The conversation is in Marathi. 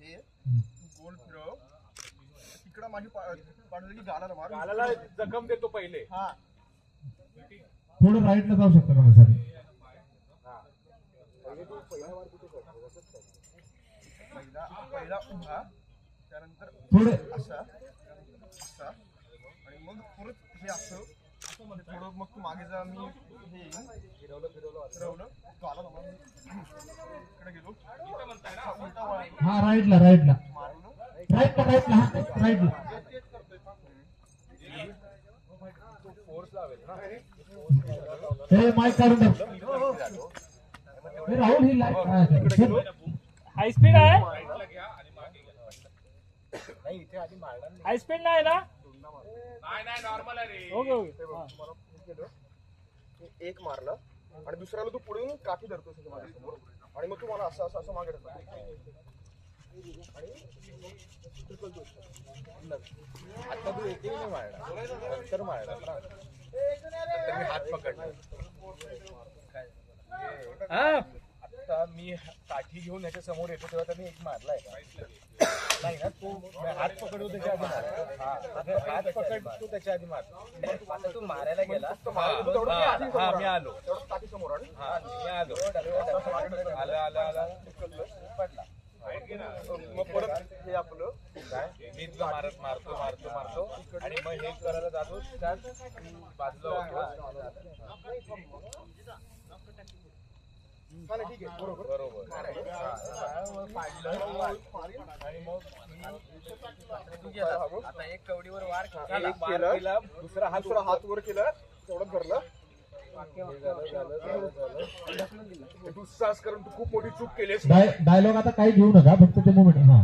हे गोल फिरव तिकडं माझी पाडली की गालाला मार गालाला जखम देतो पहिले. हा थोडं राईटला जाऊ शकता का सर? पहिला उभा त्यानंतर थोडे असा असा आणि मग परत हे असं असं मध्ये थोडं मग तू मागे जा मी हे फिरवलं गाला इकडे गेलो उलटा वळा हा राईटला राईटला मारलं राईटला राईटला हा राईटला तेच करतोय फोर्स लावेल ना. हे माईक काढून टाक. हे राहुल ही लाईट हाय स्पीड आहे, नाही इथे आधी मारणार नाही. हाय स्पीड नाही ना? नाही नॉर्मल आहे रे. Okay okay. एक मारलं आणि दुसऱ्याला तू पुढून काठी धरतोस माझ्या समोर आणि मग तू मला असं असं असं मागे धरतो आता तू एकही नाही मारणार, नंतर मारणार ना. नंतर मी हात पकडणार. आता मी काठी घेऊन याच्या समोर येतो तेव्हा त्यांनी एक मारलाय का? नाही ना, तू हात पकडतो त्याच्या आधी मार. हात पकडतो त्याच्या आधी मार. आता तू मारायला गेला. मी आलो तेवढं काठी समोर आणि मी आलो आला पडला. मग परत हे आपलं काय मी तुला मारतो आणि मग हे करायला जातो त्या बाजूला ठीक आहे बरोबर बरोबर आणि मग आता एक कवडीवर वार एक केलं दुसरा दुसरा हात वर केला तेवढं धरलं तू सास करून तू खूप मोठी चूक केलीस. डायलॉग आता काही घेऊ नका, फक्त ते मोमेंट. हा